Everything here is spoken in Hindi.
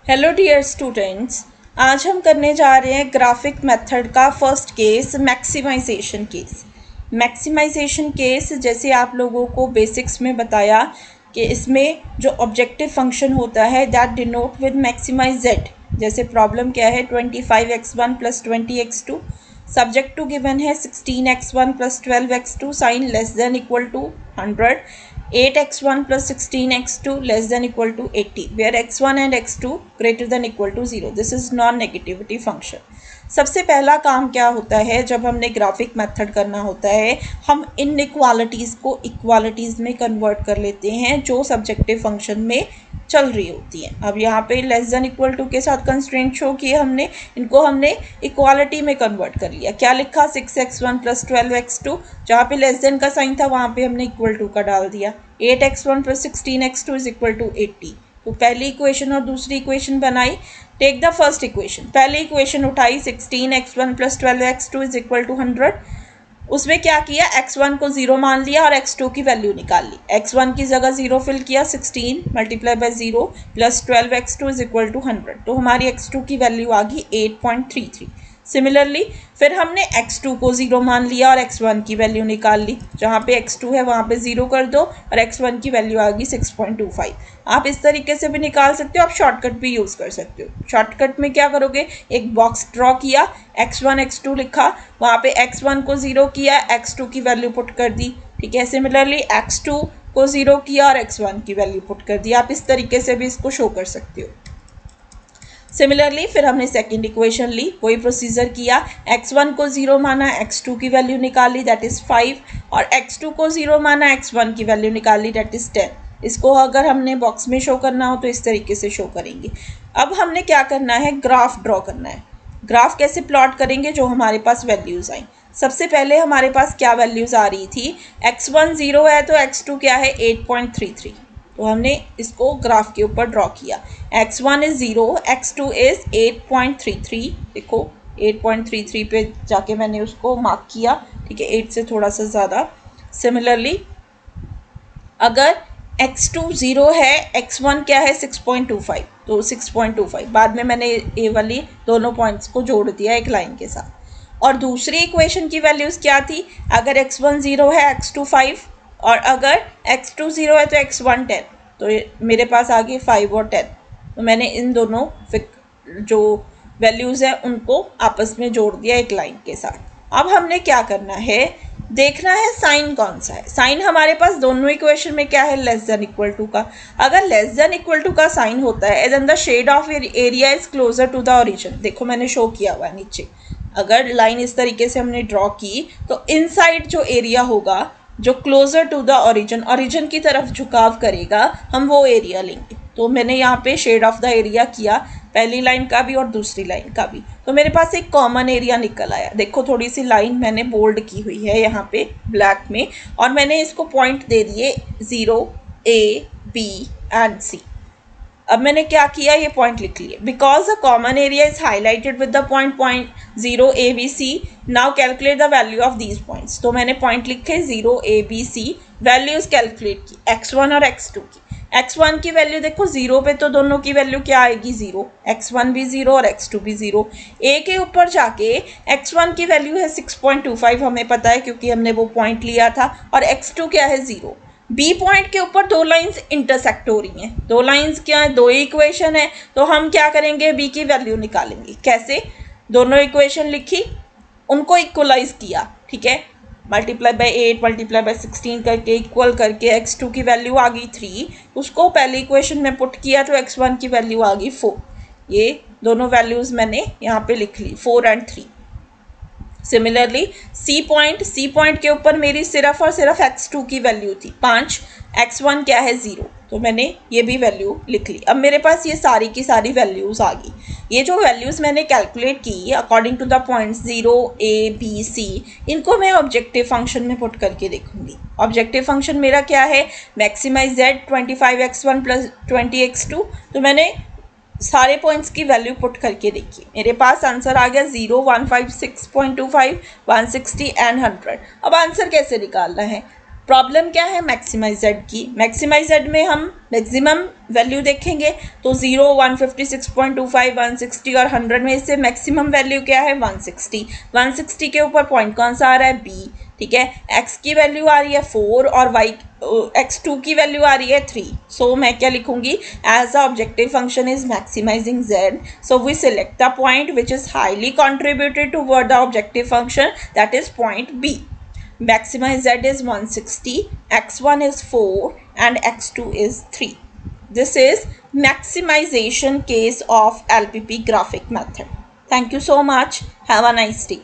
हेलो डियर स्टूडेंट्स, आज हम करने जा रहे हैं ग्राफिक मेथड का first case maximisation case. Maximisation case जैसे आप लोगों को बेसिक्स में बताया कि इसमें जो ऑब्जेक्टिव फंक्शन होता है that denote with maximise Z. जैसे प्रॉब्लम क्या है 25x1 plus 20x2, subject to given है 16x1 plus 12x2 sign less than equal to 100, 8x1 plus 16x2 less than equal to 80 where x1 and x2 greater than equal to 0. This is non-negativity function. सबसे पहला काम क्या होता है जब हमने ग्राफिक मेथड करना होता है, हम इनइक्वालिटीज़ को इक्वालिटीज़ में कन्वर्ट कर लेते हैं जो सब्जेक्टिव फंक्शन में चल रही होती हैं। अब यहाँ पे लेस देन इक्वल टू के साथ कंस्ट्रेंट शो किए हमने, इनको हमने इक्वालिटी में कन्वर्ट कर लिया। क्या लिखा 6x1 प्लस 12x2, जहाँ पे लेस देन का साइन था वहाँ पे हमने इक्वल टू का डाल दिया। 8x1 plus 16x2 is equal to 80। तो पहली इक्वेशन और दूसरी इक्वेशन बनाई। टेक द फर्स्ट इक्वेशन, पहली इक्वेशन उठाई 16x1 plus 12x2 is equal to 100। उसमें क्या किया, x1 को 0 मान लिया और x2 की वैल्यू निकाल ली। x1 की जगह 0 फिल किया, 16 multiply by 0 plus 12x2 is equal to 100। तो हमारी x2 की वैल्यू आ गई 8.33। सिमिलरली फिर हमने x2 को 0 मान लिया और x1 की वैल्यू निकाल ली। जहाँ पे x2 है वहाँ पे 0 कर दो और x1 की वैल्यू आ गई 6.25। आप इस तरीके से भी निकाल सकते हो, आप शॉर्टकट भी यूज़ कर सकते हो। शॉर्टकट में क्या करोगे, एक बॉक्स ड्रॉ किया, x1 x2 लिखा, वहाँ पे x1 को 0 किया, x2 की वैल्यू पुट कर दी। ठीक है, सिमिलरली x2 को 0 किया और x1 की वैल्यू पुट कर दी। आप इस तरीके से भी इसको शो कर सकते हो। सिमिलरली फिर हमने सेकंड इक्वेशन ली, वही प्रोसीजर किया, x1 को 0 माना, x2 की वैल्यू निकाली दैट इज़ 5 और x2 को 0 माना, x1 की वैल्यू निकाली दैट इज़ 10। इसको अगर हमने बॉक्स में शो करना हो तो इस तरीके से शो करेंगे। अब हमने क्या करना है, ग्राफ ड्रॉ करना है। ग्राफ कैसे प्लॉट करेंगे, जो हमारे पास वैल्यूज़ आई। सबसे पहले हमारे पास क्या वैल्यूज़ आ रही थी, x1 0 है तो x2 क्या है 8.33। तो हमने इसको ग्राफ के ऊपर ड्रॉ किया। x1 is 0, x2 is 8.33। देखो 8.33 पे जाके मैंने उसको मार्क किया, ठीक है, 8 से थोड़ा सा ज़्यादा। सिमिलरली अगर x2 0 है, x1 क्या है 6.25, तो 6.25 बाद में मैंने ये वाली दोनों पॉइंट्स को जोड़ दिया एक लाइन के साथ। और दूसरी इक्वेशन की वैल्यूज़ क्या थी, अगर x1 0 है, x2 5 और अगर x2 0 है तो x1 10। तो मेरे पास आ गई 5 और 10। तो मैंने इन दोनों जो वैल्यूज़ हैं उनको आपस में जोड़ दिया एक लाइन के साथ। अब हमने क्या करना है, देखना है साइन कौन सा है। साइन हमारे पास दोनों इक्वेशन में क्या है, लेस देन इक्वल टू का। अगर लेस देन इक्वल टू का साइन होता है then the shade of area is closer to the origin. देखो मैंने शो किया हुआ है नीचे, अगर लाइन इस तरीके से हमने ड्रॉ की तो इनसाइड जो एरिया होगा जो क्लोजर टू द ओरिजिन की तरफ झुकाव करेगा, हम वो एरिया लेंगे। तो मैंने यहाँ पे शेड ऑफ द एरिया किया, पहली लाइन का भी और दूसरी लाइन का भी। तो मेरे पास एक कॉमन एरिया निकल आया। देखो थोड़ी सी लाइन मैंने बोल्ड की हुई है यहाँ पे ब्लैक में और मैंने इसको पॉइंट दे दिए 0 A B एंड C। अब मैंने क्या किया, ये पॉइंट लिख लिए। Because the common area is highlighted with the point 0 A B C, now calculate the value of these points. तो मैंने पॉइंट लिखे 0 A B C, values calculate की x1 और x2 की। x1 की वैल्यू देखो 0 पे तो दोनों की वैल्यू क्या आएगी 0, x1 भी 0 और x2 भी 0। a के ऊपर जाके x1 की वैल्यू है 6.25, हमें पता है क्योंकि हमने वो पॉइंट लिया था, और x2 क्या है 0। बी पॉइंट के ऊपर दो लाइंस इंटरसेक्ट हो रही हैं। दो लाइंस क्या है, दो ही इक्वेशन है, तो हम क्या करेंगे, बी की वैल्यू निकालेंगे। कैसे, दोनों इक्वेशन लिखी, उनको इक्वलाइज किया, ठीक है, मल्टीप्लाई बाय 8 मल्टीप्लाई बाय 16 करके इक्वल करके x2 की वैल्यू आ गई 3, उसको पहले इक्वेशन में पुट किया तो x1 की वैल्यू आ गई 4। ये दोनों वैल्यूज़ मैंने यहाँ पे लिख ली 4 और 3। सिमिलरली सी पॉइंट के ऊपर मेरी सिर्फ और सिर्फ x2 की वैल्यू थी 5, x1 क्या है 0, तो मैंने ये भी वैल्यू लिख ली। अब मेरे पास ये सारी की सारी वैल्यूज़ आ गई। ये जो वैल्यूज़ मैंने कैलकुलेट की according to the points 0 A B C, इनको मैं ऑब्जेक्टिव फंक्शन में पुट करके देखूंगी। ऑब्जेक्टिव फंक्शन मेरा क्या है, maximise z 25x1 plus 20x2। तो मैंने सारे पॉइंट्स की वैल्यू पुट करके देखिए, मेरे पास आंसर आ गया 0, 156.25, 160 एंड 100। अब आंसर कैसे निकालना है, प्रॉब्लम क्या है मैक्सिमाइज जेड की। मैक्सिमाइज जेड में हम मैक्सिमम वैल्यू देखेंगे तो 0, 156.25, 160 और 100 में से मैक्सिमम वैल्यू क्या है 160। 160 के ऊपर पॉइंट कौन सा आ रहा है बी, ठीक है। x की वैल्यू आ रही है 4 और y x2 की वैल्यू आ रही है 3। सो मैं क्या लिखूंगी, as the objective function is maximising z, so we select the point which is highly contributed toward the objective function, that is point B. Maximize z is 160, x1 is 4 and x2 is 3. This is maximization case of LPP graphic method. Thank you so much. Have a nice day.